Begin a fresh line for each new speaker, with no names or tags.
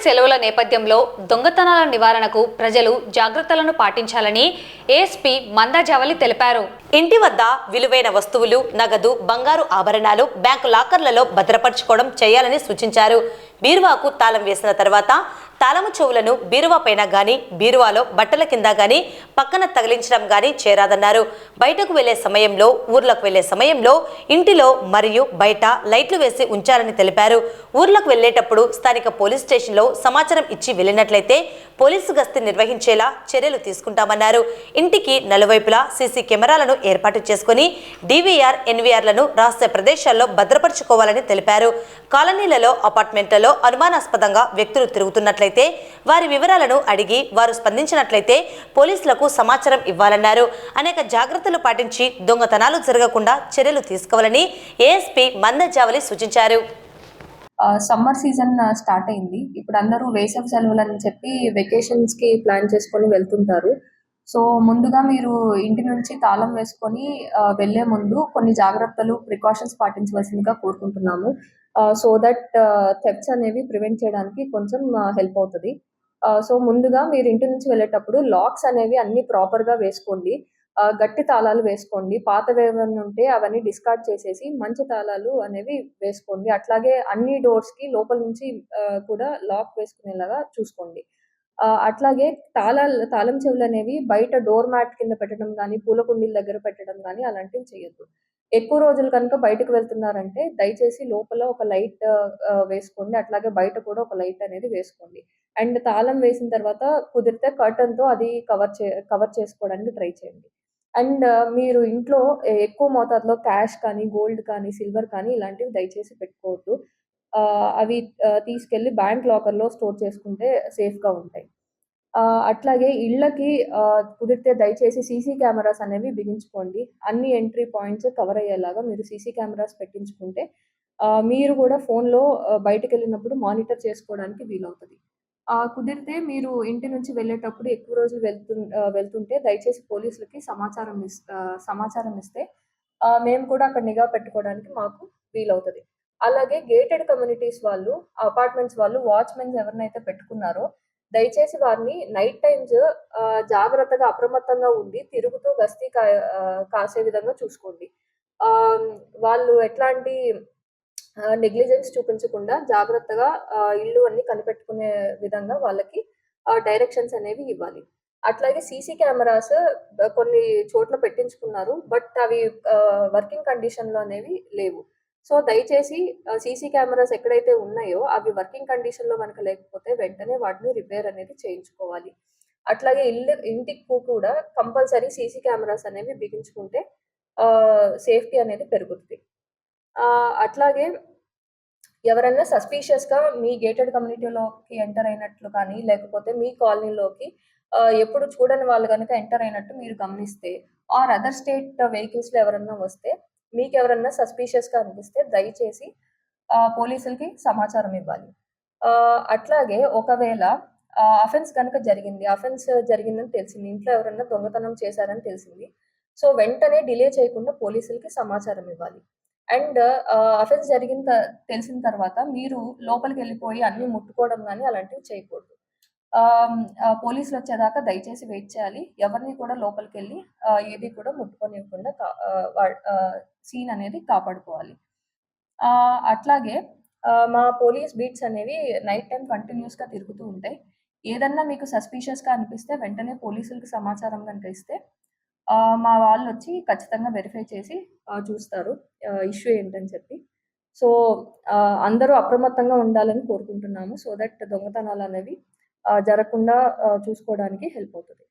సెలవుల నేపథ్యంలో దొంగతనాల నివారణకు ప్రజలు జాగ్రత్తలను పాటించాలని ఏఎస్పీ మందాజావలి తెలిపారు.
ఇంటి వద్ద విలువైన వస్తువులు, నగదు, బంగారు ఆభరణాలు బ్యాంకు లాకర్లలో భద్రపరచుకోవడం చేయాలని సూచించారు. బీరువాకు తాళం వేసిన తర్వాత తాళము చెవులను బీరువా పైన గాని, బీరువాలో బట్టల కింద గాని పక్కన తగిలించడం గాని చేరాదన్నారు. బయటకు వెళ్లే సమయంలో, ఊర్లకు వెళ్లే సమయంలో ఇంటిలో మరియు బయట లైట్లు వేసి ఉంచాలని తెలిపారు. ఊర్లకు వెళ్లేటప్పుడు స్థానిక పోలీస్ స్టేషన్లో సమాచారం ఇచ్చి వెళ్లినట్లయితే పోలీసు గస్తీ నిర్వహించేలా చర్యలు తీసుకుంటామన్నారు. ఇంటికి నలువైపులా సీసీ కెమెరాలను ఏర్పాటు చేసుకుని డివిఆర్, ఎన్వీఆర్లను రహస్య ప్రదేశాల్లో భద్రపరచుకోవాలని తెలిపారు. కాలనీలలో, అపార్ట్మెంట్లలో అనుమానాస్పదంగా వ్యక్తులు తిరుగుతున్నట్లయితే వారి వివరాలను అడిగి వారు స్పందించినట్లయితే పోలీసులకు సమాచారం ఇవ్వాలన్నారు. అనేక జాగ్రత్తలు పాటించి దొంగతనాలు జరగకుండా చర్యలు తీసుకోవాలని ఏఎస్పీ మందాజావలి సూచించారు.
సమ్మర్ సీజన్ స్టార్ట్ అయింది. ఇప్పుడు అందరూ వేసవి సెలవులని చెప్పి వెకేషన్స్కి ప్లాన్ చేసుకొని వెళ్తుంటారు. సో ముందుగా మీరు ఇంటి నుంచి తాళం వేసుకొని వెళ్ళే ముందు కొన్ని జాగ్రత్తలు, ప్రికాషన్స్ పాటించవలసిందిగా కోరుకుంటున్నాము. సో దట్ థెఫ్ట్స్ అనేవి ప్రివెంట్ చేయడానికి కొంచెం హెల్ప్ అవుతుంది. సో ముందుగా మీరు ఇంటి నుంచి వెళ్ళేటప్పుడు లాక్స్ అనేవి అన్ని ప్రాపర్గా వేసుకోండి. గట్టి తాళాలు వేసుకోండి. పాతవి ఏమైనా ఉంటే అవన్నీ డిస్కార్డ్ చేసేసి మంచి తాళాలు అనేవి వేసుకోండి. అట్లాగే అన్ని డోర్స్కి లోపల నుంచి కూడా లాక్ వేసుకునేలాగా చూసుకోండి. అట్లాగే తాళం చెవులు అనేవి బయట డోర్ మ్యాట్ కింద పెట్టడం కానీ, పూల కుండీల దగ్గర పెట్టడం కానీ అలాంటివి చేయొద్దు. ఎక్కువ రోజులు కనుక బయటకు వెళ్తున్నారంటే దయచేసి లోపల ఒక లైట్ వేసుకోండి. అట్లాగే బయట కూడా ఒక లైట్ అనేది వేసుకోండి. అండ్ తాళం వేసిన తర్వాత కుదిరితే కర్టన్‌తో అది కవర్ చేసుకోవడానికి ట్రై చేయండి. అండ్ మీరు ఇంట్లో ఎక్కువ మోతాదులో క్యాష్ కానీ, గోల్డ్ కానీ, సిల్వర్ కానీ ఇలాంటివి దయచేసి పెట్టుకోవద్దు. అవి తీసుకెళ్ళి బ్యాంక్ లాకర్‌లో స్టోర్ చేసుకుంటే సేఫ్‌గా ఉంటాయి. అట్లాగే ఇళ్ళకి కుదిరితే దయచేసి సీసీ కెమెరాస్ అనేవి బిగించుకోండి. అన్ని ఎంట్రీ పాయింట్స్ కవర్ అయ్యేలాగా మీరు సీసీ కెమెరాస్ పెట్టించుకుంటే మీరు కూడా ఫోన్‌లో బయటికెళ్ళినప్పుడు మానిటర్ చేసుకోవడానికి వీలవుతది. కుదిరితే మీరు ఇంటి నుంచి వెళ్ళేటప్పుడు ఎక్కువ రోజులు వెళ్తుంటే దయచేసి పోలీసులకి సమాచారం ఇస్తే మేము కూడా అక్కడ నిఘా పెట్టుకోవడానికి మాకు వీలవుతది. అలాగే గేటెడ్ కమ్యూనిటీస్ వాళ్ళు, అపార్ట్మెంట్స్ వాళ్ళు వాచ్‌మెన్స్ ఎవరినైతే పెట్టుకున్నారో దయచేసి వారిని నైట్ టైమ్స్ జాగ్రత్తగా, అప్రమత్తంగా ఉండి తిరుగుతూ గస్తీ కాసే విధంగా చూసుకోండి. వాళ్ళు ఎట్లాంటి నెగ్లిజెన్స్ చూపించకుండా జాగ్రత్తగా ఇల్లు అన్ని కనిపెట్టుకునే విధంగా వాళ్ళకి డైరెక్షన్స్ అనేవి ఇవ్వాలి. అట్లాగే సీసీ కెమెరాస్ కొన్ని చోట్ల పెట్టించుకున్నారు. బట్ అవి వర్కింగ్ కండిషన్‌లో అనేవి లేవు. సో దయచేసి సీసీ కెమెరాస్ ఎక్కడైతే ఉన్నాయో అవి వర్కింగ్ కండిషన్‌లో గనక లేకపోతే వెంటనే వాటిని రిపేర్ అనేది చేయించుకోవాలి. అట్లాగే ఇంటికి కూడా కంపల్సరీ సీసీ కెమెరాస్ అనేవి బిగించుకుంటే సేఫ్టీ అనేది పెరుగుతుంది. అట్లాగే ఎవరైనా సస్పీషియస్‌గా మీ గేటెడ్ కమ్యూనిటీలోకి ఎంటర్ అయినట్లు కానీ, లేకపోతే మీ కాలనీలోకి ఎప్పుడు చూడని వాళ్ళు గనక ఎంటర్ అయినట్టు మీరు గమనిస్తే ఆర్ అదర్ స్టేట్ వెహికల్స్‌లో ఎవరన్నా వస్తే మీకెవరన్నా సస్పీషియస్‌గా అనిపిస్తే దయచేసి పోలీసులకి సమాచారం ఇవ్వాలి. అట్లాగే ఒకవేళ అఫెన్స్ గనక జరిగిందని తెలిసింది. ఇంట్లో ఎవరన్నా దొంగతనం చేశారని తెలిసింది. సో వెంటనే డిలే చేయకుండా పోలీసులకి సమాచారం ఇవ్వాలి. అండ్ అఫెన్స్ తెలిసిన తర్వాత మీరు లోపలికెళ్ళిపోయి అన్నీ ముట్టుకోవడం గానీ అలాంటివి చేయకూడదు. పోలీసులొచ్చేదాకా దయచేసి వెయిట్ చేయాలి. ఎవరిని కూడా లోపలికెళ్ళి ఏది కూడా ముట్టుకోనివ్వకుండా సీన్ అనేది కాపాడుకోవాలి. అట్లాగే మా పోలీస్ బీట్స్ అనేవి నైట్ టైమ్ కంటిన్యూస్‌గా తిరుగుతూ ఉంటాయి. ఏదన్నా మీకు సస్పీషియస్‌గా అనిపిస్తే వెంటనే పోలీసులకి సమాచారం గనుక ఇస్తే మా వాళ్ళొచ్చి ఖచ్చితంగా వెరిఫై చేసి చూస్తారు ఇష్యూ ఏంటని చెప్పి. సో అందరూ అప్రమత్తంగా ఉండాలని కోరుకుంటున్నాము. సో దట్ దొంగతనాలనేవి జరగకుండా చూసుకోవడానికి హెల్ప్ అవుతది.